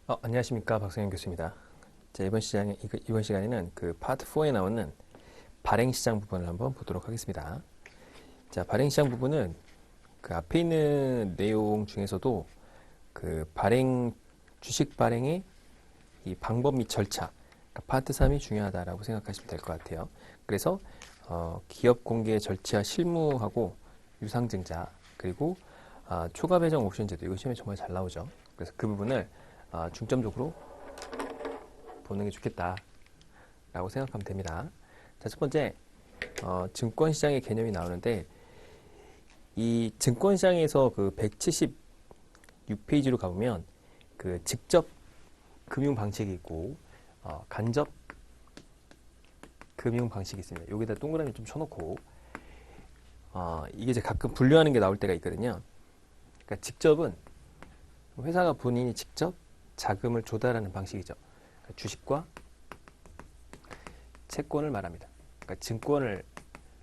안녕하십니까, 박성현 교수입니다. 자, 이번 시간에는 그 파트 4에 나오는 발행시장 부분을 한번 보도록 하겠습니다. 자, 발행시장 부분은 그 앞에 있는 내용 중에서도 그 주식 발행의 이 방법 및 절차, 그러니까 파트 3이 중요하다라고 생각하시면 될 것 같아요. 그래서 기업 공개 절차 실무하고 유상증자, 그리고 초과 배정 옵션 제도, 이거 시험에 정말 잘 나오죠. 그래서 그 부분을 중점적으로 보는 게 좋겠다라고 생각하면 됩니다. 자, 첫 번째, 증권시장의 개념이 나오는데, 이 증권시장에서 그 176페이지로 가보면 그 직접 금융 방식이 있고 간접 금융 방식이 있습니다. 여기다 동그라미 좀 쳐놓고 이게 이제 가끔 분류하는 게 나올 때가 있거든요. 그러니까 직접은 회사가 본인이 직접 자금을 조달하는 방식이죠. 그러니까 주식과 채권을 말합니다. 그러니까 증권을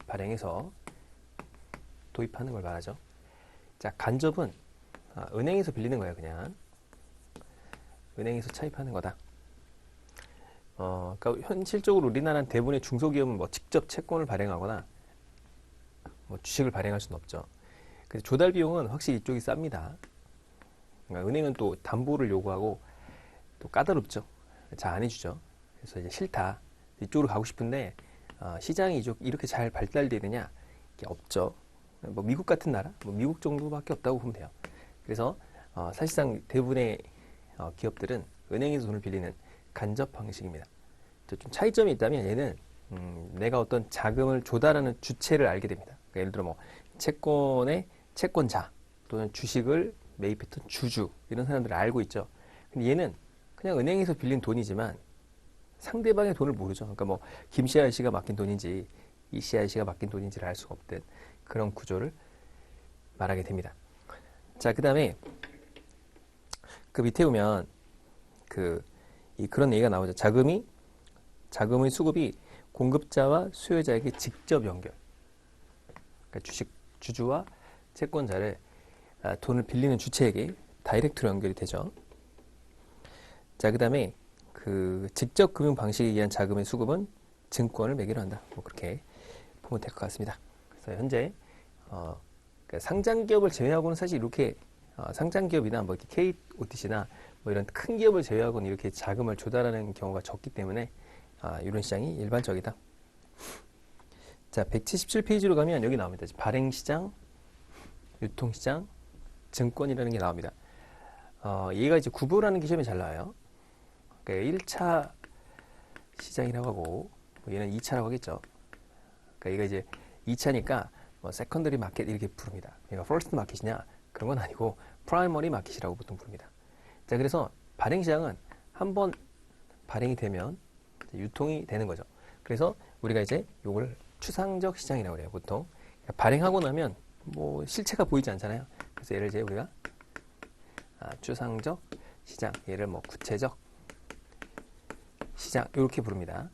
발행해서 도입하는 걸 말하죠. 자, 간접은 은행에서 빌리는 거예요, 그냥. 은행에서 차입하는 거다. 그러니까 현실적으로 우리나라는 대부분의 중소기업은 뭐 직접 채권을 발행하거나 뭐 주식을 발행할 수는 없죠. 그래서 조달 비용은 확실히 이쪽이 쌉니다. 그러니까 은행은 또 담보를 요구하고 또 까다롭죠. 잘 안 해주죠. 그래서 이제 싫다. 이쪽으로 가고 싶은데 시장이 이렇게 잘 발달되어 있느냐? 이게 없죠. 뭐 미국 같은 나라, 뭐 미국 정도밖에 없다고 보면 돼요. 그래서 사실상 대부분의 기업들은 은행에서 돈을 빌리는 간접 방식입니다. 좀 차이점이 있다면 얘는 내가 어떤 자금을 조달하는 주체를 알게 됩니다. 그러니까 예를 들어 뭐 채권의 채권자 또는 주식을 매입했던 주주, 이런 사람들을 알고 있죠. 근데 얘는 그냥 은행에서 빌린 돈이지만 상대방의 돈을 모르죠. 그러니까 뭐 김씨 아저씨가 맡긴 돈인지 이씨 아저씨가 맡긴 돈인지를 알 수가 없던 그런 구조를 말하게 됩니다. 자, 그 다음에 그 밑에 보면 그런 얘기가 나오죠. 자금의 수급이 공급자와 수요자에게 직접 연결. 그러니까 주주와 채권자를 돈을 빌리는 주체에게 다이렉트로 연결이 되죠. 자, 그 다음에 그 직접 금융 방식에 의한 자금의 수급은 증권을 매개로 한다. 뭐 그렇게 보면 될 것 같습니다. 그래서 현재 그러니까 상장 기업을 제외하고는 사실 이렇게 상장 기업이나 뭐 이렇게 KOTC나 뭐 이런 큰 기업을 제외하고는 이렇게 자금을 조달하는 경우가 적기 때문에 이런 시장이 일반적이다. 자, 177페이지로 가면 여기 나옵니다. 발행시장, 유통시장, 증권이라는 게 나옵니다. 얘가 이제 구분하는 게 시험에 잘 나와요. 그러니까 1차 시장이라고 하고 뭐 얘는 2차라고 하겠죠. 그러니까 얘가 이제 2차니까 뭐 세컨더리 마켓 이렇게 부릅니다. 얘가 퍼스트 마켓이냐? 그런 건 아니고 프라이머리 마켓이라고 보통 부릅니다. 자, 그래서 발행시장은 한번 발행이 되면 유통이 되는 거죠. 그래서 우리가 이제 이걸 추상적 시장이라고 해요. 보통 그러니까 발행하고 나면 뭐 실체가 보이지 않잖아요. 그래서 얘를 이제 우리가 추상적 시장, 얘를 뭐 구체적 시장 이렇게 부릅니다.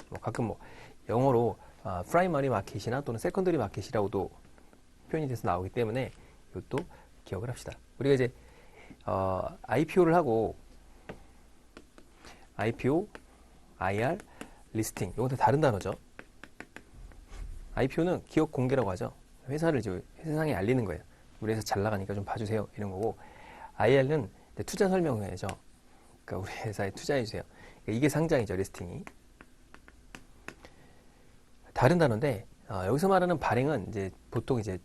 뭐 가끔 뭐 영어로 프라이머리 마켓이나 또는 세컨더리 마켓이라고도 표현이 돼서 나오기 때문에 이것도 기억을 합시다. 우리가 이제 IPO를 하고 IPO, IR, 리스팅 이건 다 다른 단어죠. IPO는 기업 공개라고 하죠. 회사를 이제 세상에 알리는 거예요. 우리 회사 잘 나가니까 좀 봐주세요 이런 거고, IR은 투자 설명회죠. 그러니까 우리 회사에 투자해주세요. 그러니까 이게 상장이죠, 리스팅이. 다른 단어인데 여기서 말하는 발행은 이제 보통 이제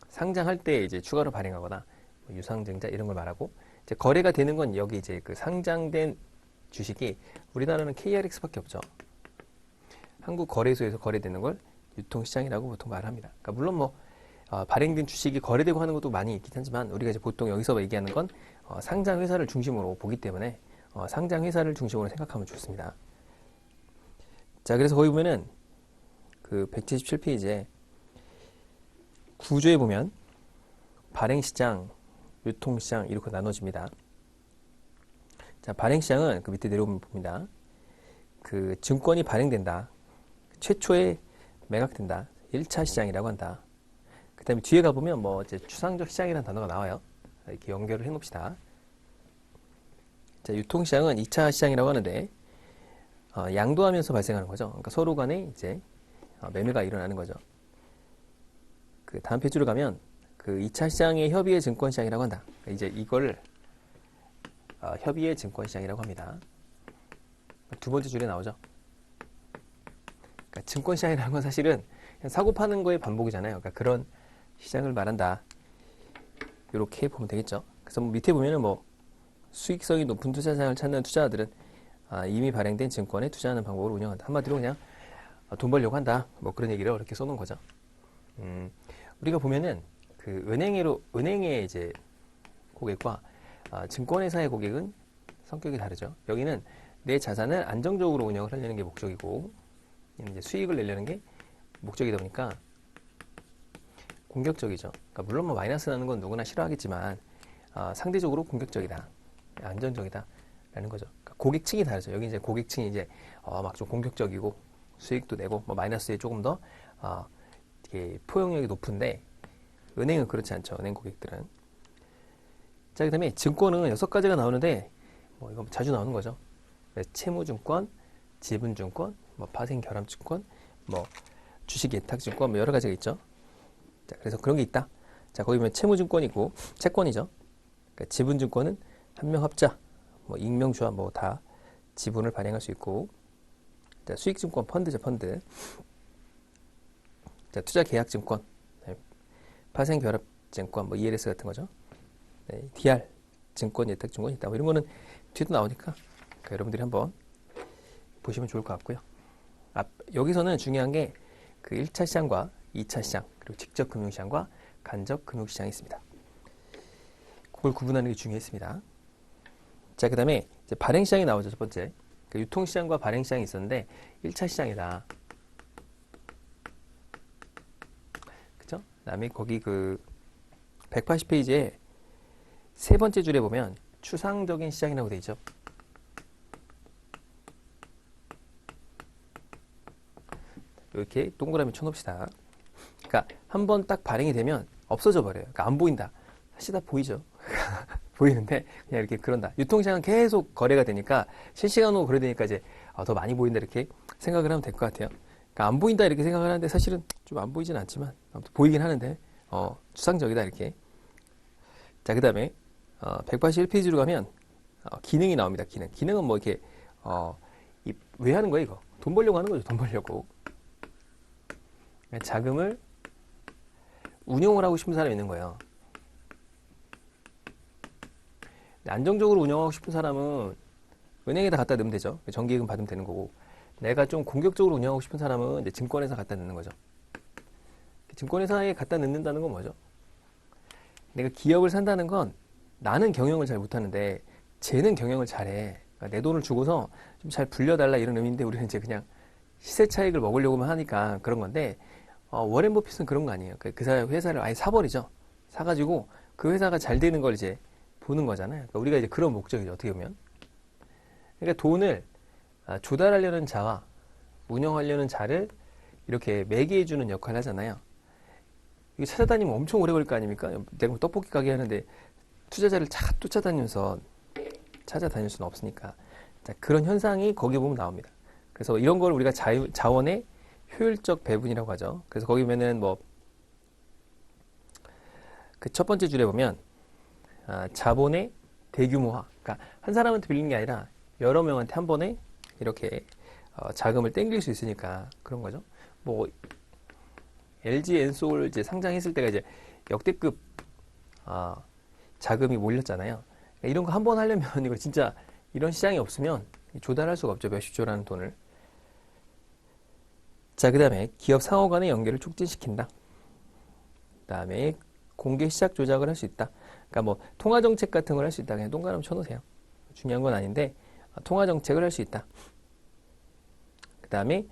상장할 때 이제 추가로 발행하거나 뭐 유상증자 이런 걸 말하고, 이제 거래가 되는 건 여기 이제 그 상장된 주식이 우리나라는 KRX밖에 없죠. 한국 거래소에서 거래되는 걸 유통시장이라고 보통 말합니다. 그러니까 물론 뭐 발행된 주식이 거래되고 하는 것도 많이 있긴 하지만 우리가 이제 보통 여기서 얘기하는 건 상장 회사를 중심으로 보기 때문에 상장 회사를 중심으로 생각하면 좋습니다. 자, 그래서 거기 보면은 그 177페이지에 구조에 보면 발행시장, 유통시장 이렇게 나눠집니다. 자, 발행시장은 그 밑에 내려오면 봅니다. 그 증권이 발행된다. 최초에 매각된다. 1차 시장이라고 한다. 그 다음에 뒤에 가보면 뭐 이제 추상적 시장이라는 단어가 나와요. 이렇게 연결을 해 놓읍시다. 자, 유통시장은 2차 시장이라고 하는데 양도하면서 발생하는 거죠. 그러니까 서로 간에 이제 매매가 일어나는 거죠. 그 다음 페이지로 가면 그 2차 시장의 협의의 증권시장이라고 한다. 그러니까 이제 이걸 협의의 증권시장이라고 합니다. 두 번째 줄에 나오죠. 그러니까 증권시장이라는 건 사실은 사고 파는 거의 반복이잖아요. 그러니까 그런 시장을 말한다. 이렇게 보면 되겠죠. 그래서 밑에 보면은 뭐 수익성이 높은 투자장을 찾는 투자자들은 이미 발행된 증권에 투자하는 방법을 운영한다. 한마디로 그냥 돈 벌려고 한다. 뭐 그런 얘기를 이렇게 써놓은 거죠. 우리가 보면은 그 은행의 이제 고객과 증권회사의 고객은 성격이 다르죠. 여기는 내 자산을 안정적으로 운영을 하려는 게 목적이고, 이제 수익을 내려는 게 목적이다 보니까 공격적이죠. 그러니까 물론 뭐 마이너스 나는 건 누구나 싫어하겠지만 상대적으로 공격적이다, 안전적이다 라는 거죠. 그러니까 고객 층이 다르죠. 여기 이제 고객층이 이제 막 좀 공격적이고 수익도 내고 뭐 마이너스에 조금 더 이게 포용력이 높은데, 은행은 그렇지 않죠. 은행 고객들은. 자, 그 다음에 증권은 6가지가 나오는데 뭐 이거 자주 나오는 거죠. 채무증권, 지분증권, 뭐 파생결함증권, 뭐 주식예탁증권, 뭐 여러 가지가 있죠. 자, 그래서 그런 게 있다. 자, 거기 보면 채무증권이고 채권이죠. 그러니까 지분증권은 한명합자, 뭐 익명주와 뭐 다 지분을 발행할 수 있고, 자, 수익증권 펀드죠, 펀드. 자, 투자계약증권, 네, 파생결합증권, 뭐 ELS 같은 거죠. 네, DR 증권, 예탁증권이 있다. 뭐 이런 거는 뒤도 나오니까 그러니까 여러분들이 한번 보시면 좋을 것 같고요. 여기서는 중요한 게 그 1차 시장과 2차 시장, 그리고 직접 금융시장과 간접 금융시장이 있습니다. 그걸 구분하는 게 중요했습니다. 자, 그 다음에 이제 발행시장이 나오죠, 첫 번째. 그러니까 유통시장과 발행시장이 있었는데 1차 시장이다. 그죠? 그 다음에 거기 그 180페이지에 세 번째 줄에 보면 추상적인 시장이라고 되어 있죠. 이렇게 동그라미 쳐놓읍시다. 그러니까 한번 딱 발행이 되면 없어져 버려요. 그러니까 안 보인다. 사실 다 보이죠. 보이는데 그냥 이렇게 그런다. 유통시장은 계속 거래가 되니까 실시간으로 거래되니까 이제 더 많이 보인다 이렇게 생각을 하면 될 것 같아요. 그러니까 안 보인다 이렇게 생각을 하는데 사실은 좀 안 보이진 않지만 아무튼 보이긴 하는데 추상적이다 이렇게. 자, 그 다음에 181페이지로 가면 기능이 나옵니다. 기능은 뭐 이렇게 왜 하는 거예요 이거? 돈 벌려고 하는 거죠. 돈 벌려고. 자금을 운용을 하고 싶은 사람이 있는 거예요. 안정적으로 운영하고 싶은 사람은 은행에다 갖다 넣으면 되죠. 정기예금 받으면 되는 거고, 내가 좀 공격적으로 운영하고 싶은 사람은 이제 증권회사 갖다 넣는 거죠. 증권회사에 갖다 넣는다는 건 뭐죠? 내가 기업을 산다는 건 나는 경영을 잘 못하는데 쟤는 경영을 잘해. 그러니까 내 돈을 주고서 좀 잘 불려달라 이런 의미인데, 우리는 이제 그냥 시세 차익을 먹으려고만 하니까 그런 건데, 워렌 버핏은 그런 거 아니에요. 그 회사를 아예 사버리죠. 사가지고 그 회사가 잘 되는 걸 이제 보는 거잖아요. 그러니까 우리가 이제 그런 목적이죠. 어떻게 보면. 그러니까 돈을 조달하려는 자와 운영하려는 자를 이렇게 매개해주는 역할을 하잖아요. 이거 찾아다니면 엄청 오래 걸릴 거 아닙니까? 내가 뭐 떡볶이 가게 하는데 투자자를 쫓아다니면서 찾아다닐 수는 없으니까. 자, 그런 현상이 거기 보면 나옵니다. 그래서 이런 걸 우리가 자원의 효율적 배분이라고 하죠. 그래서 거기 보면은 뭐 그 첫 번째 줄에 보면 자본의 대규모화. 그러니까 한 사람한테 빌리는 게 아니라 여러 명한테 한 번에 이렇게 자금을 땡길 수 있으니까 그런 거죠. 뭐 LG 엔솔 이제 상장했을 때가 이제 역대급 자금이 몰렸잖아요. 그러니까 이런 거 한 번 하려면 이거 진짜 이런 시장이 없으면 조달할 수가 없죠. 몇십 조라는 돈을. 자, 그 다음에 기업 상호 간의 연결을 촉진시킨다. 그 다음에 공개 시작 조작을 할 수 있다. 그러니까 뭐 통화정책 같은 걸 할 수 있다. 그냥 동그라미 쳐놓으세요. 중요한 건 아닌데 통화정책을 할 수 있다. 그 다음에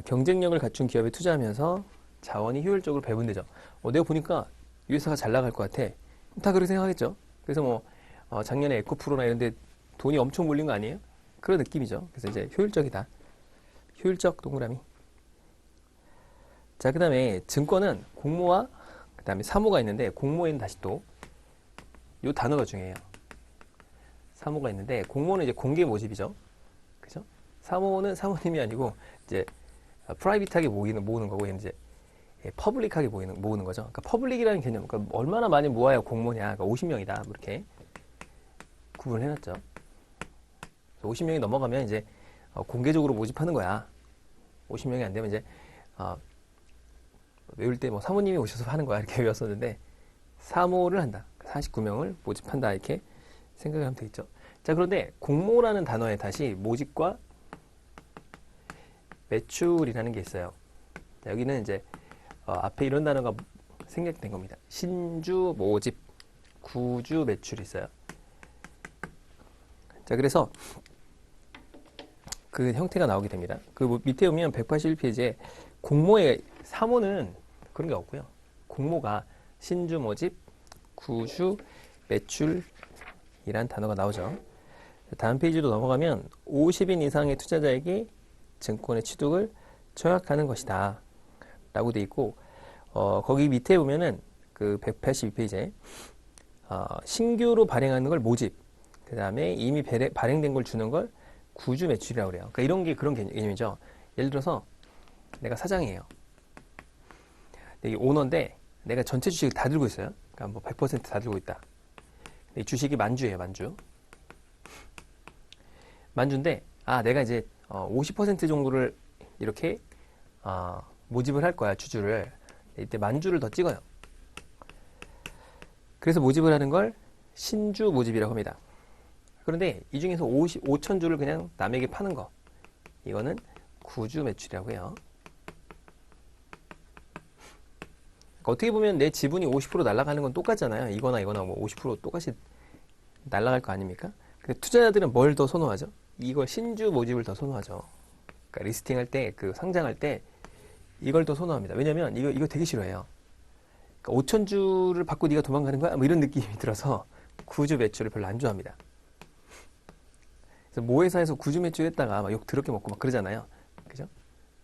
경쟁력을 갖춘 기업에 투자하면서 자원이 효율적으로 배분되죠. 내가 보니까 이 회사가 잘 나갈 것 같아. 다 그렇게 생각하겠죠. 그래서 뭐 작년에 에코프로나 이런 데 돈이 엄청 몰린 거 아니에요? 그런 느낌이죠. 그래서 이제 효율적이다. 효율적 동그라미. 자, 그 다음에 증권은 공모와 그 다음에 사모가 있는데, 공모에는 다시 또 이 단어가 중요해요. 사모가 있는데, 공모는 이제 공개 모집이죠. 그죠? 사모는 사모님이 아니고, 이제, 프라이빗하게 모으는 거고, 얘는 이제, 퍼블릭하게 모으는 거죠. 그러니까 퍼블릭이라는 개념, 그러니까 얼마나 많이 모아야 공모냐. 그러니까 50명이다. 이렇게 구분을 해놨죠. 50명이 넘어가면 이제, 공개적으로 모집하는 거야. 50명이 안 되면 이제, 외울 때 뭐 사모님이 오셔서 하는 거야. 이렇게 외웠었는데, 사모를 한다. 49명을 모집한다. 이렇게 생각을 하면 되겠죠. 자, 그런데 공모라는 단어에 다시 모집과 매출이라는 게 있어요. 자, 여기는 이제 앞에 이런 단어가 생략된 겁니다. 신주 모집, 구주 매출이 있어요. 자, 그래서 그 형태가 나오게 됩니다. 그 밑에 보면 181페이지에 공모의 사모는 그런 게 없고요. 공모가 신주 모집, 구주 매출이란 단어가 나오죠. 다음 페이지로 넘어가면 50인 이상의 투자자에게 증권의 취득을 처약하는 것이다 라고 돼 있고, 거기 밑에 보면은 그 182페이지에 신규로 발행하는 걸 모집, 그 다음에 이미 발행된 걸 주는 걸 구주 매출이라고 그래요. 그러니까 이런 게 그런 개념이죠. 예를 들어서 내가 사장이에요. 이게 오너인데 내가 전체 주식을 다 들고 있어요. 그러니까 뭐 100% 다 들고 있다. 이 주식이 만주예요, 만주. 만주인데, 내가 이제 50% 정도를 이렇게 모집을 할 거야, 주주를. 이때 만주를 더 찍어요. 그래서 모집을 하는 걸 신주 모집이라고 합니다. 그런데 이 중에서 5,000주를 그냥 남에게 파는 거, 이거는 구주 매출이라고 해요. 어떻게 보면 내 지분이 50% 날아가는 건 똑같잖아요. 이거나 뭐 50% 똑같이 날아갈 거 아닙니까? 근데 투자자들은 뭘 더 선호하죠? 이걸 신주 모집을 더 선호하죠. 그러니까 리스팅할 때, 그 상장할 때 이걸 더 선호합니다. 왜냐면 이거 되게 싫어해요. 그러니까 5,000주를 받고 네가 도망가는 거야? 뭐 이런 느낌이 들어서 구주 매출을 별로 안 좋아합니다. 그래서 모회사에서 구주 매출했다가 막 욕 더럽게 먹고 막 그러잖아요. 그죠?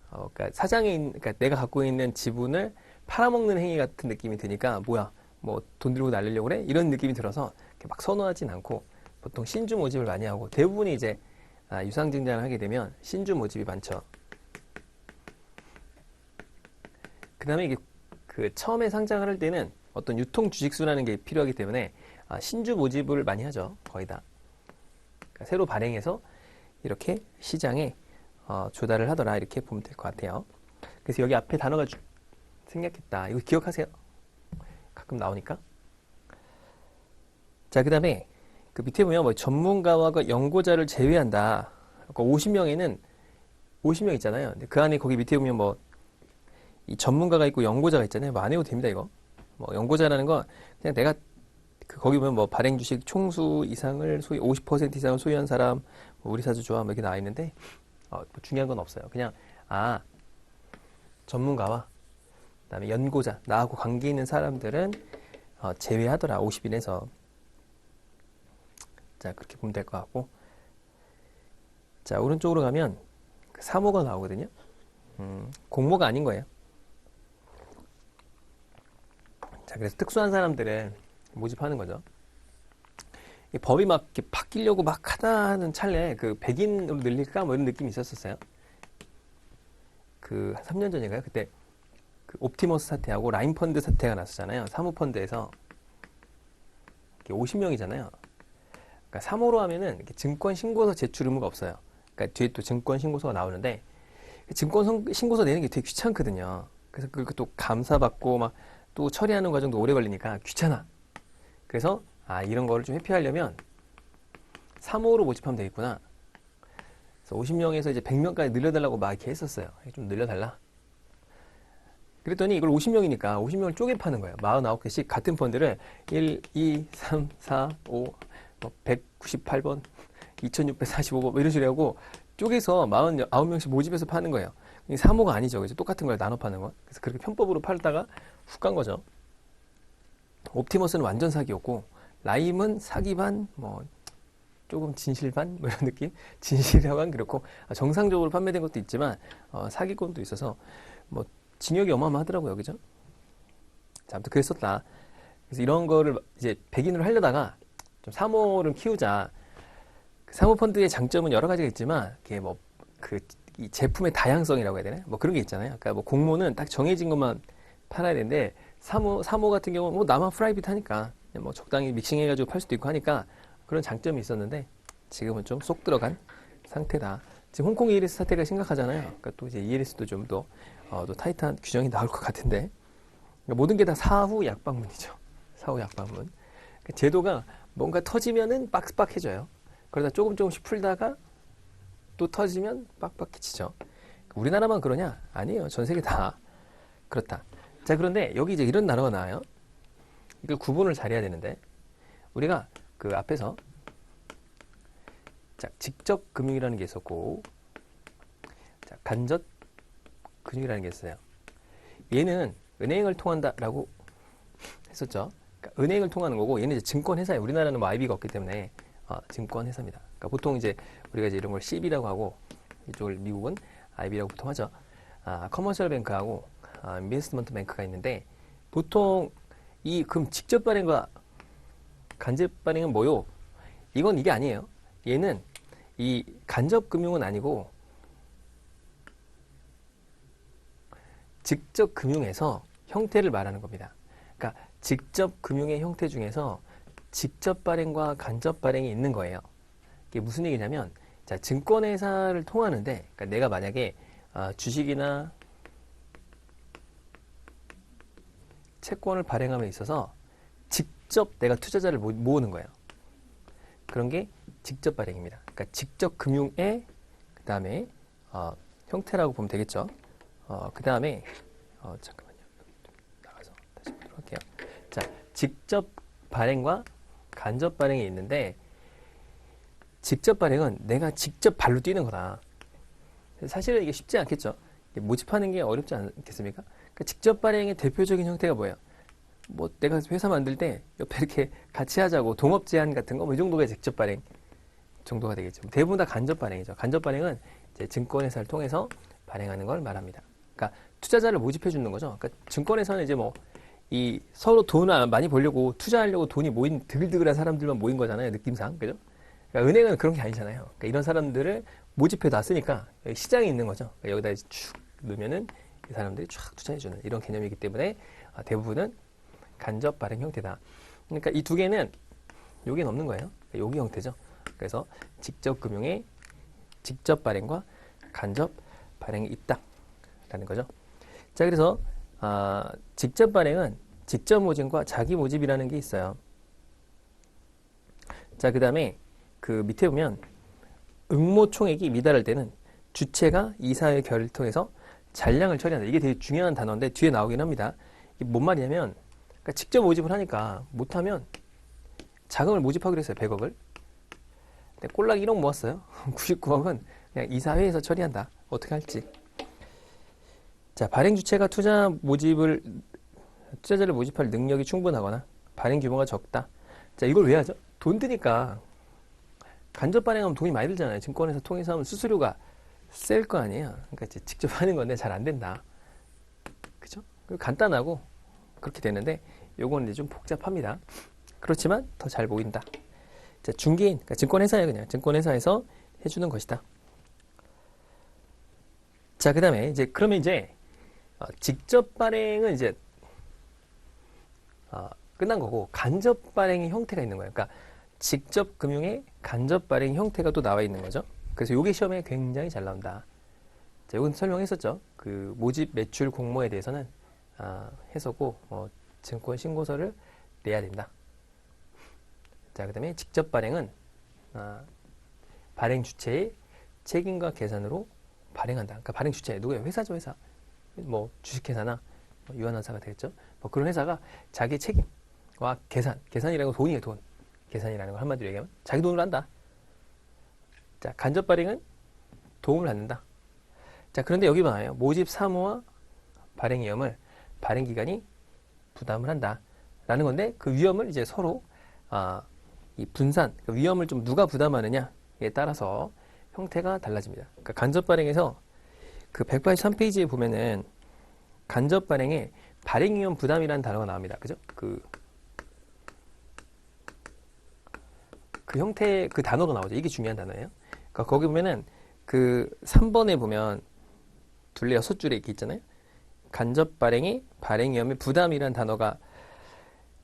그러니까 그러니까 내가 갖고 있는 지분을 팔아먹는 행위 같은 느낌이 드니까, 뭐야, 뭐 돈 들고 날리려고 그래? 이런 느낌이 들어서 막 선호하진 않고 보통 신주 모집을 많이 하고, 대부분이 이제 유상증자를 하게 되면 신주 모집이 많죠. 그 다음에 이게 그 처음에 상장을 할 때는 어떤 유통 주식수라는 게 필요하기 때문에 신주 모집을 많이 하죠. 거의 다. 그러니까 새로 발행해서 이렇게 시장에 조달을 하더라, 이렇게 보면 될 것 같아요. 그래서 여기 앞에 단어가 생략했다. 이거 기억하세요. 가끔 나오니까. 자, 그 다음에 그 밑에 보면 뭐 전문가와 그 연구자를 제외한다. 그러니까 50명에는 50명 있잖아요. 근데 그 안에 거기 밑에 보면 뭐 이 전문가가 있고 연구자가 있잖아요. 뭐 안 해도 됩니다, 이거. 뭐 연구자라는 건 그냥 내가 거기 보면 뭐 발행 주식 총수 이상을 50% 이상을 소유한 사람, 뭐 우리 사주 좋아, 뭐 이렇게 나와 있는데 뭐 중요한 건 없어요. 그냥 전문가와 그다음에 연구자, 나하고 관계 있는 사람들은 제외하더라, 50인에서. 자, 그렇게 보면 될 것 같고, 자, 오른쪽으로 가면 그 사모가 나오거든요. 공모가 아닌 거예요. 자, 그래서 특수한 사람들은 모집하는 거죠. 이 법이 막 이렇게 바뀌려고 막 하다는 찰나에 그 백인으로 늘릴까 뭐 이런 느낌이 있었어요. 그 한 3년 전인가요? 그때 그 옵티머스 사태하고 라인펀드 사태가 났었잖아요. 사모펀드에서 50명이잖아요. 그러니까 사모로 하면은 이렇게 증권 신고서 제출 의무가 없어요. 그러니까 뒤에 또 증권 신고서가 나오는데, 증권 신고서 내는 게 되게 귀찮거든요. 그래서 그거 또 감사받고 막 또 처리하는 과정도 오래 걸리니까 귀찮아. 그래서 이런 거를 좀 회피하려면 사모로 모집하면 되겠구나. 그래서 50명에서 이제 100명까지 늘려달라고 막 이렇게 했었어요. 좀 늘려달라. 그랬더니 이걸 50명이니까 50명을 쪼개 파는 거예요. 49개씩 같은 펀드를 1, 2, 3, 4, 5, 198번, 2645번 이런 식으로 하고 쪼개서 49명씩 모집해서 파는 거예요. 사모가 아니죠. 그죠? 똑같은 걸 나눠 파는 거. 그래서 그렇게 편법으로 팔다가 훅 간 거죠. 옵티머스는 완전 사기였고, 라임은 사기 반, 뭐 조금 진실 반, 뭐 이런 느낌? 진실반 그렇고, 정상적으로 판매된 것도 있지만 사기꾼도 있어서 뭐 징역이 어마어마하더라고요, 그죠? 자, 아무튼 그랬었다. 그래서 이런 거를 이제 백인으로 하려다가 좀 사모를 키우자. 사모펀드의 장점은 여러 가지가 있지만, 이게 뭐, 이 제품의 다양성이라고 해야 되나? 뭐 그런 게 있잖아요. 그러니까 뭐 공모는 딱 정해진 것만 팔아야 되는데, 사모 같은 경우는 뭐 나만 프라이빗 하니까, 뭐 적당히 믹싱해가지고 팔 수도 있고 하니까 그런 장점이 있었는데, 지금은 좀 쏙 들어간 상태다. 지금 홍콩 ELS 사태가 심각하잖아요. 그러니까 또 이제 ELS도 좀 더, 또 타이트한 규정이 나올 것 같은데, 그러니까 모든 게 다 사후 약방문이죠. 사후 약방문. 그러니까 제도가 뭔가 터지면은 빡빡해져요. 그러다 조금씩 풀다가 또 터지면 빡빡해지죠. 우리나라만 그러냐? 아니에요. 전 세계 다 그렇다. 자, 그런데 여기 이제 이런 단어가 나와요. 이걸 구분을 잘해야 되는데, 우리가 그 앞에서 자, 직접 금융이라는 게 있었고, 자, 간접 금융이라는 게 있어요. 얘는 은행을 통한다라고 했었죠. 그러니까 은행을 통하는 거고, 얘는 이제 증권회사예요. 우리나라는 뭐 IB가 없기 때문에 증권회사입니다. 그러니까 보통 이제 우리가 이제 이런 걸 CB라고 하고, 이쪽을 미국은 IB라고 보통 하죠. 커머셜 뱅크하고 인베스트먼트 뱅크가 있는데, 보통 그럼 직접 발행과 간접 발행은 뭐요? 이건 이게 아니에요. 얘는 이 간접 금융은 아니고 직접 금융에서 형태를 말하는 겁니다. 그러니까 직접 금융의 형태 중에서 직접 발행과 간접 발행이 있는 거예요. 이게 무슨 얘기냐면, 자, 증권회사를 통하는데, 그러니까 내가 만약에 주식이나 채권을 발행함에 있어서 직접 내가 투자자를 모으는 거예요. 그런 게 직접 발행입니다. 그러니까 직접 금융의 그 다음에 형태라고 보면 되겠죠. 그 다음에 잠깐만요. 나가서 다시 보도록 할게요. 자, 직접 발행과 간접 발행이 있는데, 직접 발행은 내가 직접 발로 뛰는 거다. 사실은 이게 쉽지 않겠죠. 모집하는 게 어렵지 않겠습니까? 그러니까 직접 발행의 대표적인 형태가 뭐예요? 뭐 내가 회사 만들 때 옆에 이렇게 같이 하자고 동업 제안 같은 거, 뭐 이 정도가 직접 발행 정도가 되겠죠. 대부분 다 간접 발행이죠. 간접 발행은 이제 증권회사를 통해서 발행하는 걸 말합니다. 그러니까 투자자를 모집해 주는 거죠. 그러니까 증권회사는 이제 뭐 이 서로 돈을 많이 벌려고 투자하려고 돈이 모인 드글드글한 사람들만 모인 거잖아요. 느낌상. 그죠? 그러니까 은행은 그런 게 아니잖아요. 그러니까 이런 사람들을 모집해 놨으니까 여기 시장이 있는 거죠. 그러니까 여기다 쭉 넣으면은 이 사람들이 쫙 투자해 주는 이런 개념이기 때문에 대부분은 간접 발행 형태다. 그러니까 이 두 개는 여기는 없는 거예요. 여기 형태죠. 그래서 직접 금융의 직접 발행과 간접 발행이 있다라는 거죠. 자, 그래서 직접 발행은 직접 모집과 자기 모집이라는 게 있어요. 자, 그 다음에 그 밑에 보면 응모 총액이 미달할 때는 주체가 이사의 결의를 통해서 잔량을 처리한다. 이게 되게 중요한 단어인데 뒤에 나오긴 합니다. 이게 뭔 말이냐면, 그러니까 직접 모집을 하니까 못하면 자금을 모집하기로 했어요. 100억을. 근데 꼴랑 1억 모았어요. 99억은 그냥 이사회에서 처리한다. 어떻게 할지. 자, 발행 주체가 투자자를 모집할 능력이 충분하거나 발행 규모가 적다. 자, 이걸 왜 하죠? 돈 드니까. 간접 발행하면 돈이 많이 들잖아요. 증권회사 통해서 하면 수수료가 셀 거 아니에요. 그러니까 이제 직접 하는 건데 잘 안 된다. 그죠? 간단하고 그렇게 되는데 요거는 이제 좀 복잡합니다. 그렇지만 더 잘 보인다. 자, 중개인, 그러니까 증권회사예요. 그냥 증권회사에서 해주는 것이다. 자, 그 다음에 이제 그러면 이제 직접 발행은 이제 끝난 거고, 간접 발행의 형태가 있는 거예요. 그러니까 직접 금융의 간접 발행 형태가 또 나와 있는 거죠. 그래서 이게 시험에 굉장히 잘 나온다. 자, 이건 설명했었죠. 그 모집 매출 공모에 대해서는 했었고, 증권 신고서를 내야 된다. 자, 그 다음에 직접 발행은 발행 주체의 책임과 계산으로 발행한다. 그러니까 발행 주체 누구예요? 회사죠, 회사. 뭐 주식회사나 유한회사가 되겠죠. 뭐 그런 회사가 자기 책임과 계산이라는 건 돈이에요, 돈. 계산이라는 걸 한마디로 얘기하면 자기 돈으로 한다. 자, 간접 발행은 도움을 받는다. 자, 그런데 여기 봐요. 모집 사무와 발행 위험을 발행 기관이 부담을 한다. 라는 건데, 그 위험을 이제 서로 이 분산, 그 위험을 좀 누가 부담하느냐에 따라서 형태가 달라집니다. 그러니까 간접 발행에서 그 183페이지에 보면은 간접 발행에 발행 위험 부담이라는 단어가 나옵니다. 그죠? 그 그 형태, 그 단어가 나오죠. 이게 중요한 단어예요. 그러니까 거기 보면은 그 3번에 보면 둘레 6줄에 이렇게 있잖아요. 간접 발행이 발행 위험의 부담이라는 단어가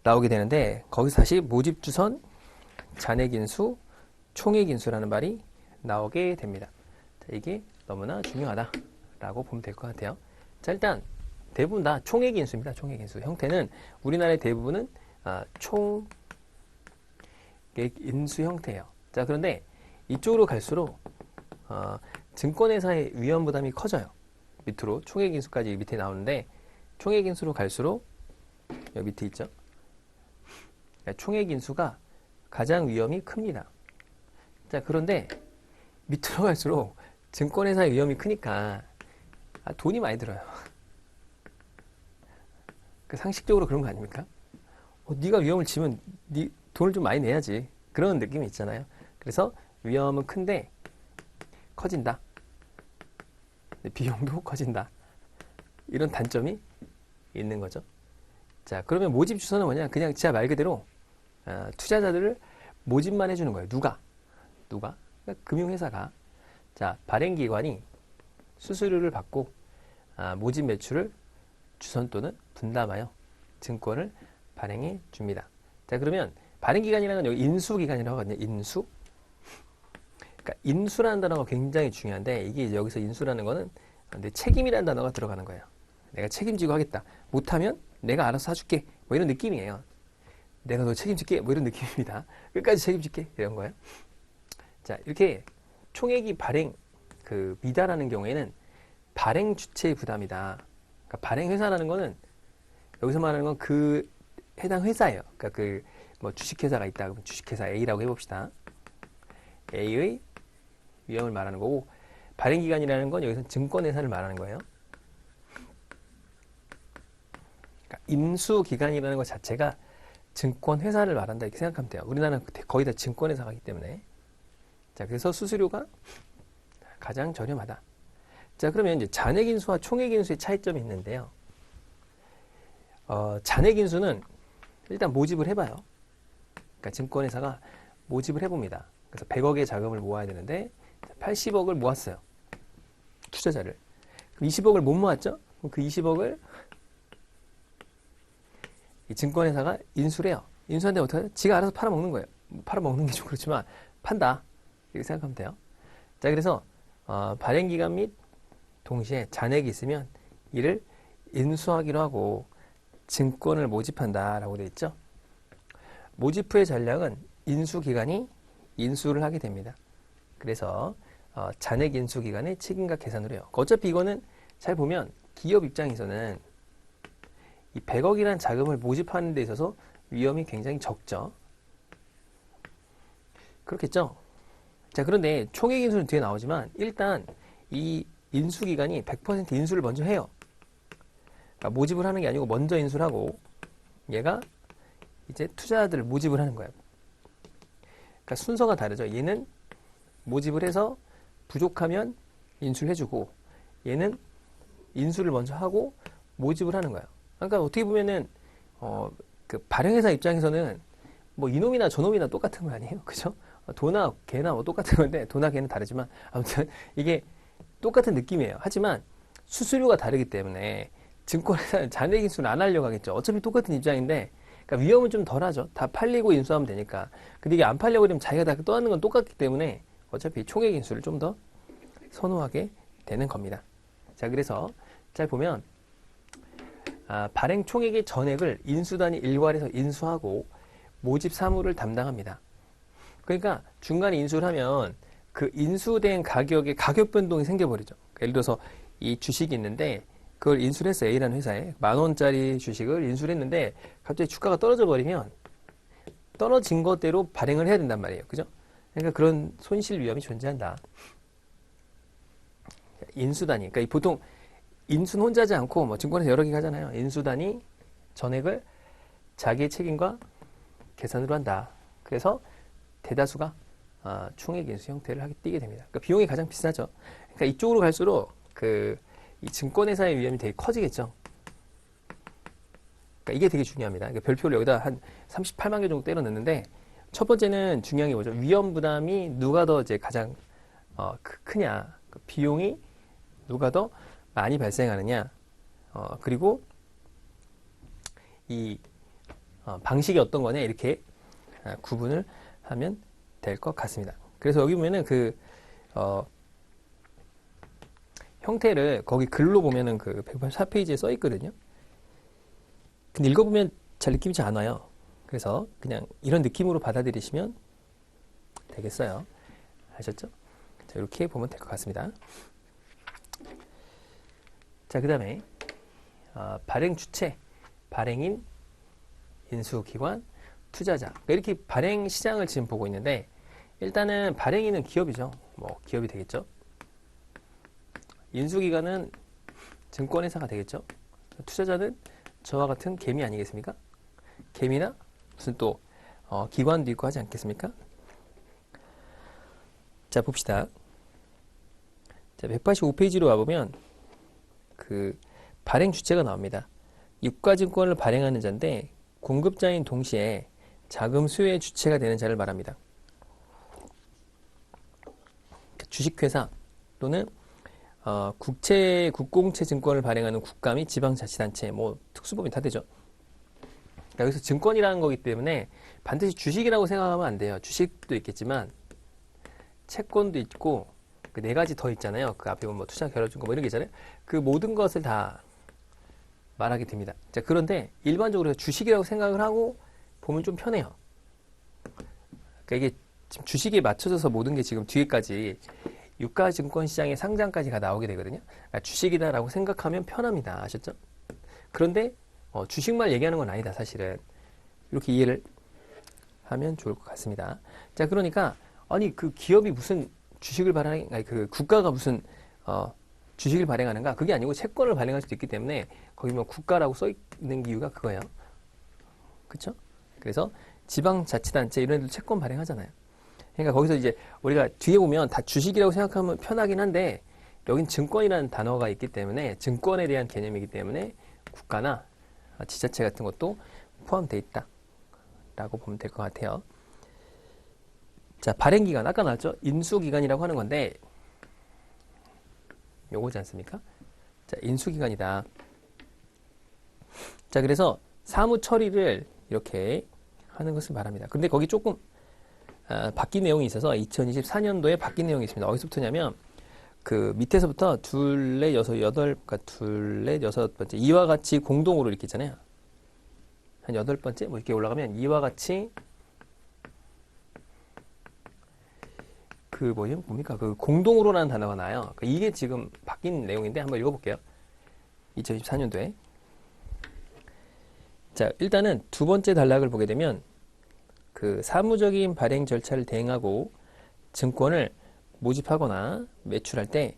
나오게 되는데 거기서 다시 모집 주선, 잔액 인수, 총액 인수라는 말이 나오게 됩니다. 자, 이게 너무나 중요하다라고 보면 될 것 같아요. 자, 일단 대부분 다 총액 인수입니다. 총액 인수 형태는 우리나라의 대부분은 총액 인수 형태예요. 자, 그런데 이쪽으로 갈수록 증권회사의 위험 부담이 커져요. 밑으로 총액 인수까지 밑에 나오는데 총액 인수로 갈수록 여기 밑에 있죠. 총액 인수가 가장 위험이 큽니다. 자, 그런데 밑으로 갈수록 증권회사의 위험이 크니까 돈이 많이 들어요. 상식적으로 그런 거 아닙니까? 네가 위험을 지면 네 돈을 좀 많이 내야지. 그런 느낌이 있잖아요. 그래서 위험은 큰데 커진다. 비용도 커진다. 이런 단점이 있는 거죠. 자, 그러면 모집 주소는 뭐냐? 그냥 진짜 말 그대로 투자자들을 모집만 해주는 거예요. 누가? 그러니까 금융회사가. 자, 발행기관이 수수료를 받고 모집 매출을 주선 또는 분담하여 증권을 발행해 줍니다. 자, 그러면 발행기관이라는 건 여기 인수기관이라고 하거든요. 인수. 그러니까 인수라는 단어가 굉장히 중요한데 이게 이제 여기서 인수라는 거는 내 책임이라는 단어가 들어가는 거예요. 내가 책임지고 하겠다. 못하면 내가 알아서 사줄게. 뭐 이런 느낌이에요. 내가 너 책임질게. 뭐 이런 느낌입니다. 끝까지 책임질게. 이런 거예요. 자, 이렇게 총액이 발행 미다라는 경우에는 발행 주체의 부담이다. 그러니까 발행 회사라는 거는 여기서 말하는 건 그 해당 회사예요. 그러니까 뭐 주식회사가 있다. 그러면 주식회사 A라고 해봅시다. A의 위험을 말하는 거고 발행기관이라는 건 여기서 증권회사를 말하는 거예요. 그러니까 인수기관이라는 것 자체가 증권회사를 말한다 이렇게 생각하면 돼요. 우리나라는 거의 다 증권회사가 있기 때문에. 자, 그래서 수수료가 가장 저렴하다. 자, 그러면 이제 잔액인수와 총액인수의 차이점이 있는데요. 잔액인수는 일단 모집을 해봐요. 그러니까 증권회사가 모집을 해봅니다. 그래서 100억의 자금을 모아야 되는데 80억을 모았어요. 투자자를. 그럼 20억을 못 모았죠? 그럼 그 20억을 이 증권회사가 인수를 해요. 인수한데 어떻게 하죠? 지가 알아서 팔아먹는 거예요. 팔아먹는 게 좀 그렇지만 판다. 이렇게 생각하면 돼요. 자, 그래서 발행기간 및 동시에 잔액이 있으면 이를 인수하기로 하고 증권을 모집한다라고 되어 있죠. 모집 후의 전략은 인수기관이 인수를 하게 됩니다. 그래서 잔액 인수기관의 책임과 계산을 해요. 어차피 이거는 잘 보면 기업 입장에서는 이 100억이라는 자금을 모집하는 데 있어서 위험이 굉장히 적죠. 그렇겠죠? 자, 그런데 총액 인수는 뒤에 나오지만 일단 이 인수기관이 100% 인수를 먼저 해요. 그러니까 모집을 하는 게 아니고 먼저 인수를 하고 얘가 이제 투자자들을 모집을 하는 거예요. 그러니까 순서가 다르죠. 얘는 모집을 해서 부족하면 인수를 해주고 얘는 인수를 먼저 하고 모집을 하는 거예요. 그러니까 어떻게 보면은 그 발행회사 입장에서는 뭐 이놈이나 저놈이나 똑같은 거 아니에요, 그죠? 도나 개나 뭐 똑같은 건데 도나 개는 다르지만 아무튼 이게 똑같은 느낌이에요. 하지만 수수료가 다르기 때문에 증권회사는 잔액 인수를 안 하려고 하겠죠. 어차피 똑같은 입장인데 그러니까 위험은 좀 덜하죠. 다 팔리고 인수하면 되니까. 근데 이게 안 팔려고 그러면 자기가 다 떠나는 건 똑같기 때문에 어차피 총액 인수를 좀 더 선호하게 되는 겁니다. 자, 그래서 잘 보면 발행 총액의 전액을 인수단이 일괄해서 인수하고 모집 사무를 담당합니다. 그러니까 중간에 인수를 하면 그 인수된 가격의 가격 변동이 생겨버리죠. 그러니까 예를 들어서 이 주식이 있는데 그걸 인수를 했어요. A라는 회사에 10,000원짜리 주식을 인수를 했는데 갑자기 주가가 떨어져 버리면 떨어진 것대로 발행을 해야 된단 말이에요. 그죠? 그러니까 그런 손실 위험이 존재한다. 인수단이 그러니까 보통 인수는 혼자지 않고 뭐 증권에서 여러 개 하잖아요. 인수단이 전액을 자기의 책임과 계산으로 한다. 그래서 대다수가 총액 인수 형태를 띠게 됩니다. 그러니까 비용이 가장 비싸죠. 그러니까 이쪽으로 갈수록 이 증권회사의 위험이 되게 커지겠죠. 그러니까 이게 되게 중요합니다. 그러니까 별표를 여기다 한 38만 개 정도 때려 넣는데 첫 번째는 중요한 게 뭐죠? 위험 부담이 누가 더 이제 가장 크냐? 그 비용이 누가 더 많이 발생하느냐? 그리고 이 방식이 어떤 거냐? 이렇게 구분을 하면 될 것 같습니다. 그래서 여기 보면은 형태를 거기 글로 보면은 그 184페이지에 써 있거든요. 근데 읽어보면 잘 느낌이지 않아요. 그래서 그냥 이런 느낌으로 받아들이시면 되겠어요. 아셨죠? 자, 이렇게 보면 될 것 같습니다. 자, 그 다음에 발행 주체, 발행인, 인수기관, 투자자. 이렇게 발행 시장을 지금 보고 있는데 일단은 발행인은 기업이죠. 뭐 기업이 되겠죠. 인수기관은 증권회사가 되겠죠. 투자자는 저와 같은 개미 아니겠습니까? 개미나 무슨 또 기관도 있고 하지 않겠습니까? 자, 봅시다. 자, 185페이지로 와보면 그 발행 주체가 나옵니다. 유가증권을 발행하는 자인데 공급자인 동시에 자금 수요의 주체가 되는 자를 말합니다. 주식회사 또는 국공채 증권을 발행하는 국가 및 지방자치단체, 뭐 특수법인 다 되죠. 그러니까 여기서 증권이라는 거기 때문에 반드시 주식이라고 생각하면 안 돼요. 주식도 있겠지만 채권도 있고 그 네 가지 더 있잖아요. 그 앞에 보면 뭐 투자 결여증권 뭐 이런 게 있잖아요. 그 모든 것을 다 말하게 됩니다. 자, 그런데 일반적으로 주식이라고 생각을 하고 보면 좀 편해요. 그러니까 이게 지금 주식에 맞춰져서 모든 게 지금 뒤에까지 유가증권시장의 상장까지가 나오게 되거든요. 그러니까 주식이다라고 생각하면 편합니다. 아셨죠? 그런데 주식만 얘기하는 건 아니다. 사실은 이렇게 이해를 하면 좋을 것 같습니다. 자, 그러니까 아니 그 기업이 무슨 주식을 발행, 그 국가가 무슨 주식을 발행하는가? 그게 아니고 채권을 발행할 수도 있기 때문에 거기 뭐 국가라고 써 있는 이유가 그거예요. 그렇죠? 그래서 지방자치단체 이런 애들 채권 발행하잖아요. 그러니까 거기서 이제 우리가 뒤에 보면 다 주식이라고 생각하면 편하긴 한데 여긴 증권이라는 단어가 있기 때문에 증권에 대한 개념이기 때문에 국가나 지자체 같은 것도 포함되어 있다 라고 보면 될 것 같아요. 자, 발행기간 아까 나왔죠? 인수기간이라고 하는 건데 요거지 않습니까? 자, 인수기간이다. 자, 그래서 사무 처리를 이렇게 하는 것을 말합니다. 근데 거기 조금 바뀐 내용이 있어서 2024년도에 바뀐 내용이 있습니다. 어디서부터냐면 그 밑에서부터 둘, 넷, 여섯, 여덟, 그러니까 둘, 넷, 여섯 번째 이와 같이 공동으로 이렇게 있잖아요. 한 여덟 번째 뭐 이렇게 올라가면 이와 같이 그 뭡니까? 그 공동으로라는 단어가 나와요. 이게 지금 바뀐 내용인데 한번 읽어볼게요. 2024년도에. 자, 일단은 두 번째 단락을 보게 되면 그 사무적인 발행 절차를 대행하고 증권을 모집하거나 매출할 때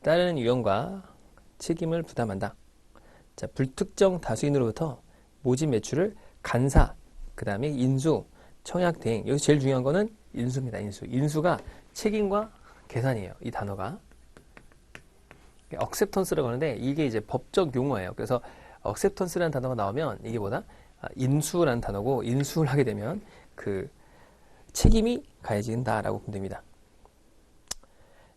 따르는 위험과 책임을 부담한다. 자, 불특정 다수인으로부터 모집 매출을 간사, 그 다음에 인수, 청약 대행. 여기서 제일 중요한 거는 인수입니다. 인수. 인수가 책임과 계산이에요. 이 단어가. 억셉턴스라고 하는데 이게 이제 법적 용어예요. 그래서 억셉턴스라는 단어가 나오면 이게 뭐다? 인수라는 단어고 인수를 하게 되면 그 책임이 가해진다라고 보면 됩니다.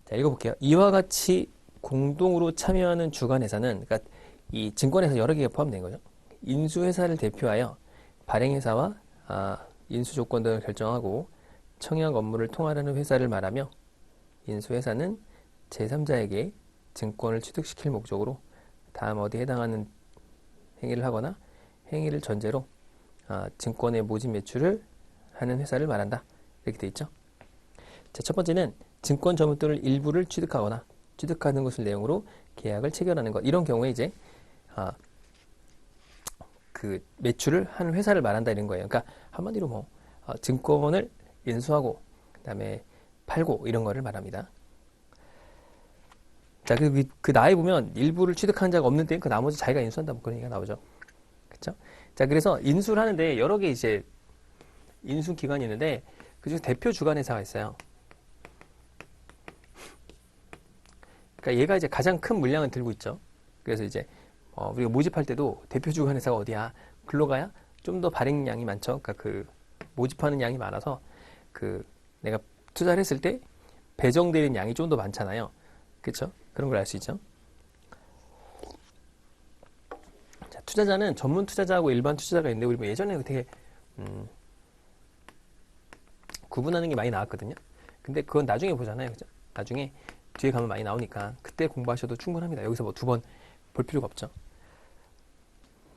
자, 읽어볼게요. 이와 같이 공동으로 참여하는 주관회사는 그러니까 이 증권회사 여러 개가 포함된 거죠. 인수회사를 대표하여 발행회사와 인수 조건 등을 결정하고 청약 업무를 통할하는 회사를 말하며 인수회사는 제3자에게 증권을 취득시킬 목적으로 다음 어디에 해당하는 행위를 하거나 행위를 전제로 증권의 모집 매출을 하는 회사를 말한다. 이렇게 돼 있죠. 자, 첫 번째는 증권 점유권을 일부를 취득하거나 취득하는 것을 내용으로 계약을 체결하는 것. 이런 경우에 이제 그 매출을 하는 회사를 말한다 이런 거예요. 그러니까 한마디로 뭐 증권을 인수하고 그다음에 팔고 이런 거를 말합니다. 자, 그 나에 보면 일부를 취득한 자가 없는 때는 그 나머지 자기가 인수한다 뭐 그런 얘기가 나오죠. 그렇죠? 자, 그래서 인수를 하는데 여러 개 이제 인수 기관이 있는데 그중에 대표 주관 회사가 있어요. 그러니까 얘가 이제 가장 큰 물량을 들고 있죠. 그래서 이제 우리가 모집할 때도 대표 주관 회사가 어디야? 글로 가야 좀 더 발행량이 많죠. 그러니까 그 모집하는 양이 많아서 내가 투자를 했을 때 배정되는 양이 좀 더 많잖아요. 그렇죠? 그런 걸 알 수 있죠. 자, 투자자는 전문 투자자하고 일반 투자자가 있는데 우리 뭐 예전에 되게 구분하는 게 많이 나왔거든요. 근데 그건 나중에 보잖아요. 그죠? 나중에 뒤에 가면 많이 나오니까 그때 공부하셔도 충분합니다. 여기서 뭐 두 번 볼 필요가 없죠.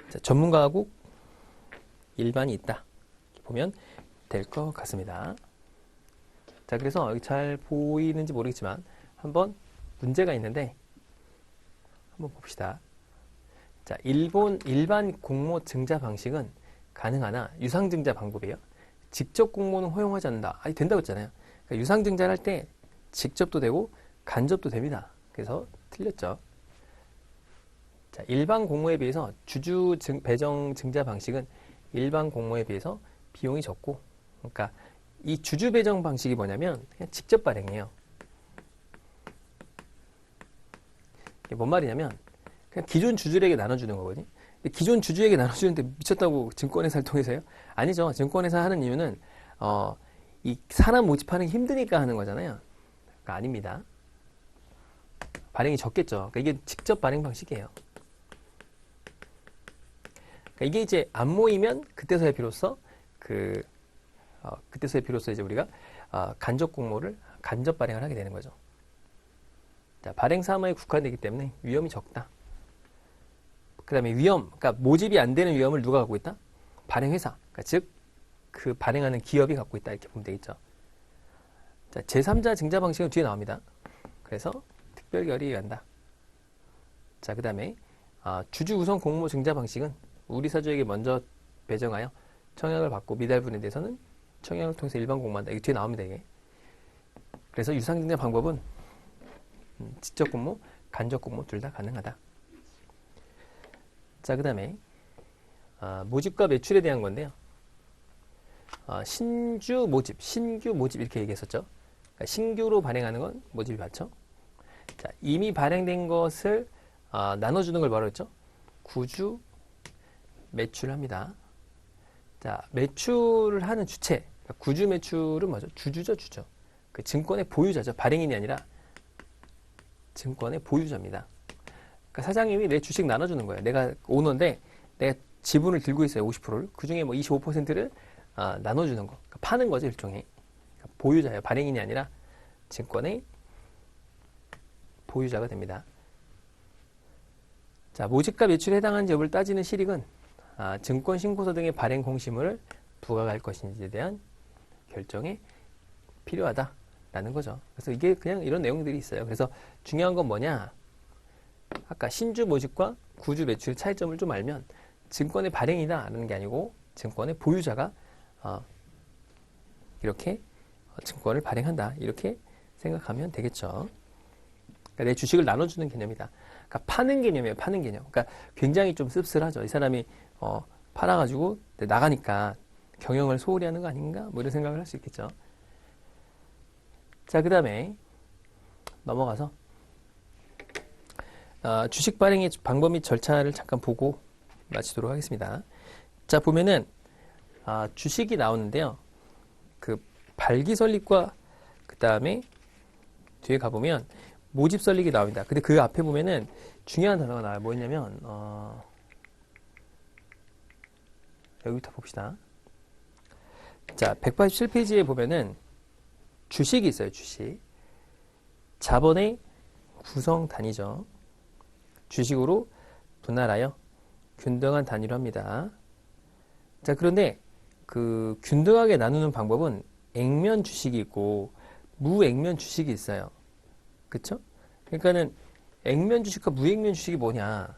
자, 전문가하고 일반이 있다. 보면 될 것 같습니다. 자, 그래서 여기 잘 보이는지 모르겠지만 한번 문제가 있는데 한번 봅시다. 자, 일반 공모 증자 방식은 가능하나 유상 증자 방법이에요. 직접 공모는 허용하지 않는다. 아니, 된다고 했잖아요. 그러니까 유상 증자를 할 때 직접도 되고 간접도 됩니다. 그래서 틀렸죠. 자, 일반 공모에 비해서 배정 증자 방식은 일반 공모에 비해서 비용이 적고, 그러니까 이 주주 배정 방식이 뭐냐면 그냥 직접 발행이에요. 이게 뭔 말이냐면 그냥 기존 주주에게 나눠주는 거거든요. 근데 기존 주주에게 나눠주는데 미쳤다고 증권회사를 통해서요? 아니죠. 증권회사 하는 이유는 이 사람 모집하는 게 힘드니까 하는 거잖아요. 그러니까 아닙니다. 발행이 적겠죠. 그러니까 이게 직접 발행 방식이에요. 그러니까 이게 이제 안 모이면 그때서야 비로소 이제 우리가 간접 공모를 간접 발행을 하게 되는 거죠. 자, 발행 사무에 국한되기 때문에 위험이 적다. 그 다음에 그러니까 모집이 안 되는 위험을 누가 갖고 있다? 발행회사. 그러니까 즉, 그 발행하는 기업이 갖고 있다. 이렇게 보면 되겠죠. 자, 제3자 증자 방식은 뒤에 나옵니다. 그래서 특별 결의에 의한다. 자, 그 다음에 주주 우선 공모 증자 방식은 우리 사주에게 먼저 배정하여 청약을 받고 미달분에 대해서는 청약을 통해서 일반 공모한다. 이게 뒤에 나옵니다. 이게. 그래서 유상 증자 방법은 직접 공모, 간접 공모 둘 다 가능하다. 자, 그 다음에 모집과 매출에 대한 건데요. 신규 모집 이렇게 얘기했었죠. 그러니까 신규로 발행하는 건 모집이 맞죠. 자, 이미 발행된 것을 나눠주는 걸 뭐라고 했죠? 구주 매출합니다. 자, 매출을 하는 주체, 그러니까 구주 매출은 뭐죠? 주주죠, 주주. 그 증권의 보유자죠. 발행인이 아니라 증권의 보유자입니다. 그러니까 사장님이 내 주식 나눠주는 거예요. 내가 오너인데 내가 지분을 들고 있어요. 50%를. 그 중에 뭐 25%를 나눠주는 거. 그러니까 파는 거죠, 일종의. 그러니까 보유자예요. 발행인이 아니라 증권의 보유자가 됩니다. 자, 모집과 매출에 해당하는지 여부를 따지는 실익은 증권 신고서 등의 발행 공시물을 부과할 것인지에 대한 결정에 필요하다라는 거죠. 그래서 이게 그냥 이런 내용들이 있어요. 그래서 중요한 건 뭐냐? 아까 신주 모집과 구주 매출의 차이점을 좀 알면 증권의 발행이다라는 게 아니고 증권의 보유자가 이렇게 증권을 발행한다 이렇게 생각하면 되겠죠. 그러니까 내 주식을 나눠주는 개념이다. 그러니까 파는 개념이에요. 파는 개념. 그러니까 굉장히 좀 씁쓸하죠. 이 사람이 팔아가지고 나가니까 경영을 소홀히 하는 거 아닌가? 뭐 이런 생각을 할 수 있겠죠. 자, 그 다음에 넘어가서 주식 발행의 방법 및 절차를 잠깐 보고 마치도록 하겠습니다. 자, 보면은 주식이 나오는데요. 그 발기 설립과 그 다음에 뒤에 가보면 모집 설립이 나옵니다. 근데 그 앞에 보면은 중요한 단어가 나와요. 뭐였냐면 여기부터 봅시다. 자, 187페이지에 보면은 주식이 있어요. 주식. 자본의 구성 단위죠. 주식으로 분할하여 균등한 단위로 합니다. 자, 그런데 그 균등하게 나누는 방법은 액면 주식이 있고 무액면 주식이 있어요. 그쵸? 그러니까는 액면 주식과 무액면 주식이 뭐냐?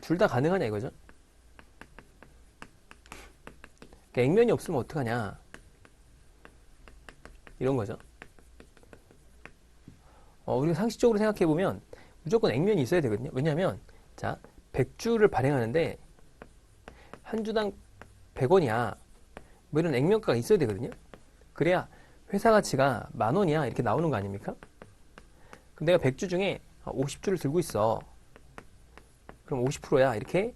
둘 다 가능하냐 이거죠? 그러니까 액면이 없으면 어떡하냐? 이런 거죠. 우리가 상식적으로 생각해 보면 무조건 액면이 있어야 되거든요. 왜냐하면 자, 100주를 발행하는데 한 주당 100원이야. 뭐 이런 액면가가 있어야 되거든요. 그래야 회사 가치가 10,000원이야. 이렇게 나오는 거 아닙니까? 그럼 내가 100주 중에 50주를 들고 있어. 그럼 50%야. 이렇게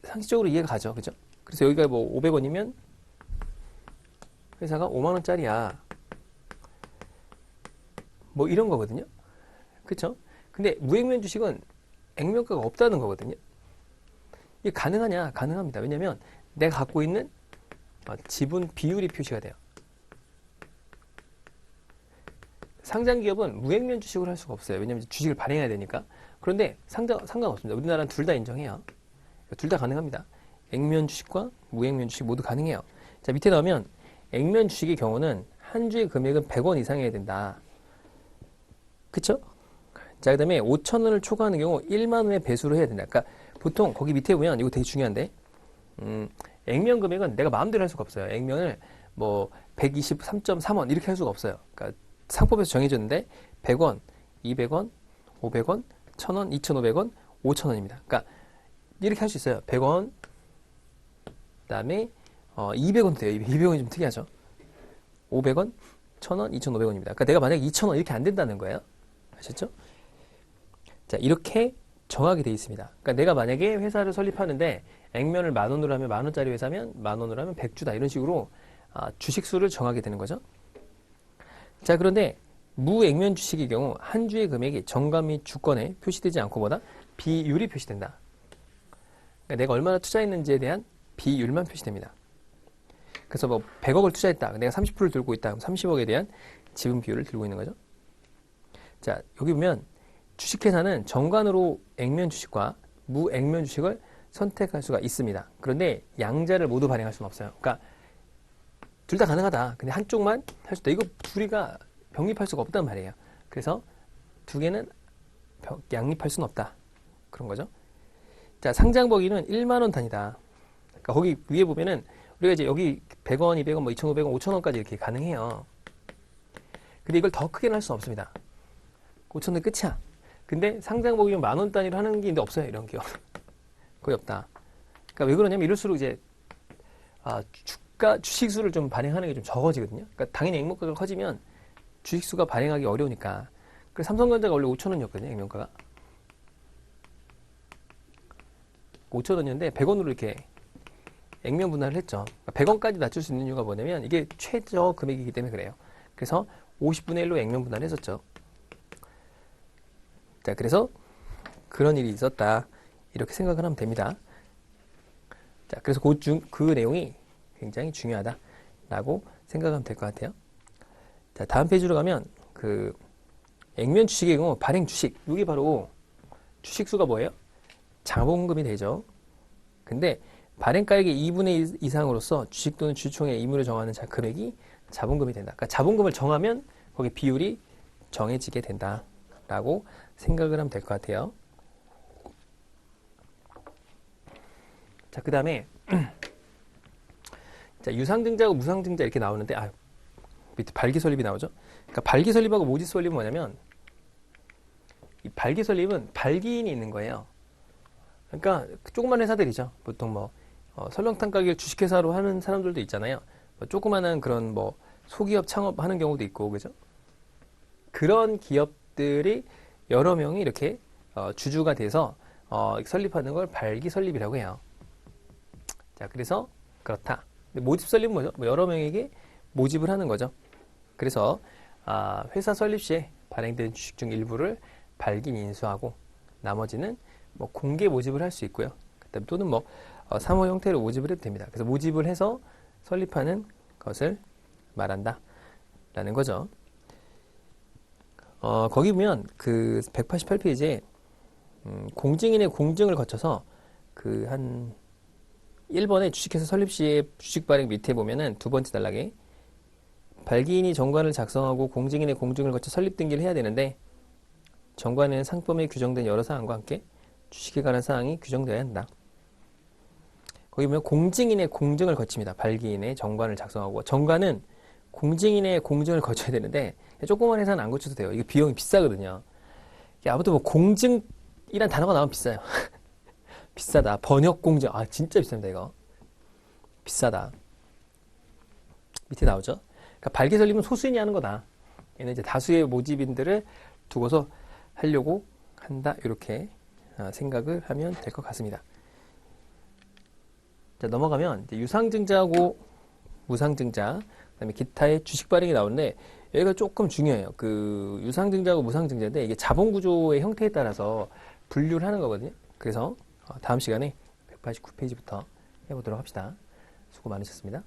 상식적으로 이해가 가죠. 그죠? 그래서 여기가 뭐 500원이면 회사가 5만 원짜리야. 뭐 이런 거거든요. 그쵸? 근데 무액면 주식은 액면가가 없다는 거거든요. 이게 가능하냐? 가능합니다. 왜냐면 내가 갖고 있는 지분 비율이 표시가 돼요. 상장 기업은 무액면 주식을 할 수가 없어요. 왜냐면 주식을 발행해야 되니까. 그런데 상관없습니다. 우리나라는 둘 다 인정해요. 둘 다 가능합니다. 액면 주식과 무액면 주식 모두 가능해요. 자, 밑에 나오면 액면 주식의 경우는 한 주의 금액은 100원 이상이어야 된다. 그쵸? 자, 그 다음에 5,000원을 초과하는 경우 1만 원의 배수를 해야 된다. 그러니까 보통 거기 밑에 보면 이거 되게 중요한데 액면 금액은 내가 마음대로 할 수가 없어요. 액면을 뭐 123.3원 이렇게 할 수가 없어요. 그러니까 상법에서 정해졌는데 100원, 200원, 500원, 1,000원, 2,500원, 5,000원입니다. 그러니까 이렇게 할 수 있어요. 100원, 그다음에 200원도 돼요. 200원이 좀 특이하죠. 500원, 1,000원, 2,500원입니다. 그러니까 내가 만약에 2,000원 이렇게 안 된다는 거예요. 아셨죠? 자, 이렇게 정하게 돼 있습니다. 그러니까 내가 만약에 회사를 설립하는데 액면을 10,000원으로 하면 10,000원짜리 회사면 10,000원으로 하면 100주다 이런 식으로 주식수를 정하게 되는 거죠. 자, 그런데 무액면 주식의 경우 한 주의 금액이 정가 및 주권에 표시되지 않고 보다 비율이 표시된다. 그러니까 내가 얼마나 투자했는지에 대한 비율만 표시됩니다. 그래서 뭐 100억을 투자했다. 내가 30%를 들고 있다. 그럼 30억에 대한 지분 비율을 들고 있는 거죠. 자, 여기 보면 주식회사는 정관으로 액면 주식과 무액면 주식을 선택할 수가 있습니다. 그런데 양자를 모두 발행할 수는 없어요. 그러니까 둘 다 가능하다. 근데 한쪽만 할 수 있다. 이거 둘이가 병립할 수가 없단 말이에요. 그래서 두 개는 양립할 수는 없다. 그런 거죠. 자, 상장법인은 1만 원 단위다. 그러니까 거기 위에 보면은 우리가 이제 여기 100원, 200원, 뭐 2,500원, 5,000원까지 이렇게 가능해요. 근데 이걸 더 크게는 할 수 없습니다. 5,000원 끝이야. 근데 상장법인은 10,000원 단위로 하는 게 있는데 없어요. 이런 기업. 거의 없다. 그러니까 왜 그러냐면 이럴수록 이제 주식수를 좀 발행하는 게 좀 적어지거든요. 그러니까 당연히 액면가가 커지면 주식수가 발행하기 어려우니까. 그래서 삼성전자가 원래 5,000원이었거든요. 액면가가. 5,000원이었는데 100원으로 이렇게 액면 분할을 했죠. 그러니까 100원까지 낮출 수 있는 이유가 뭐냐면 이게 최저 금액이기 때문에 그래요. 그래서 50분의 1로 액면 분할을 했었죠. 자, 그래서 그런 일이 있었다. 이렇게 생각을 하면 됩니다. 자, 그래서 그 내용이 굉장히 중요하다라고 생각하면 될 것 같아요. 자, 다음 페이지로 가면 그 액면 주식의 경우 발행 주식, 이게 바로 주식수가 뭐예요? 자본금이 되죠. 근데 발행가액의 2분의 1 이상으로서 주식 또는 주주총회의 의무를 정하는 금액이 자본금이 된다. 그러니까 자본금을 정하면 거기 비율이 정해지게 된다라고 생각을 하면 될 것 같아요. 자, 그 다음에 자, 유상증자하고 무상증자 이렇게 나오는데 밑에 발기설립이 나오죠. 그러니까 발기설립하고 모집설립은 뭐냐면 이 발기설립은 발기인이 있는 거예요. 그러니까 조그만 회사들이죠. 보통 뭐 설렁탕 가게를 주식회사로 하는 사람들도 있잖아요. 뭐 조그마한 그런 뭐 소기업 창업하는 경우도 있고, 그죠? 그런 기업들이 여러 명이 이렇게 주주가 돼서 설립하는 걸 발기설립이라고 해요. 자, 그래서 그렇다. 모집 설립은 뭐죠? 뭐 여러 명에게 모집을 하는 거죠. 그래서 회사 설립 시에 발행된 주식 중 일부를 발기인 인수하고 나머지는 뭐 공개 모집을 할 수 있고요. 그다음 또는 뭐 사모 형태로 모집을 해도 됩니다. 그래서 모집을 해서 설립하는 것을 말한다 라는 거죠. 거기 보면 그 188페이지에 공증인의 공증을 거쳐서 그 한 1번에 주식회사 설립 시에 주식 발행 밑에 보면은 두 번째 단락에 발기인이 정관을 작성하고 공증인의 공증을 거쳐 설립 등기를 해야 되는데 정관에는 상법에 규정된 여러 사항과 함께 주식에 관한 사항이 규정되어야 한다. 거기 보면 공증인의 공증을 거칩니다. 발기인의 정관을 작성하고 정관은 공증인의 공증을 거쳐야 되는데 조그만 회사는 안 거쳐도 돼요. 이거 비용이 비싸거든요. 아무튼 뭐 공증이란 단어가 나오면 비싸요. 비싸다. 번역 공증. 진짜 비쌉니다, 이거. 비싸다. 밑에 나오죠. 그러니까 발기 설립은 소수인이 하는 거다. 얘는 이제 다수의 모집인들을 두고서 하려고 한다. 이렇게 생각을 하면 될 것 같습니다. 자, 넘어가면 이제 유상증자하고 무상증자 그다음에 기타의 주식 발행이 나오는데 여기가 조금 중요해요. 그 유상증자하고 무상증자인데 이게 자본 구조의 형태에 따라서 분류를 하는 거거든요. 그래서 다음 시간에 189페이지부터 해보도록 합시다. 수고 많으셨습니다.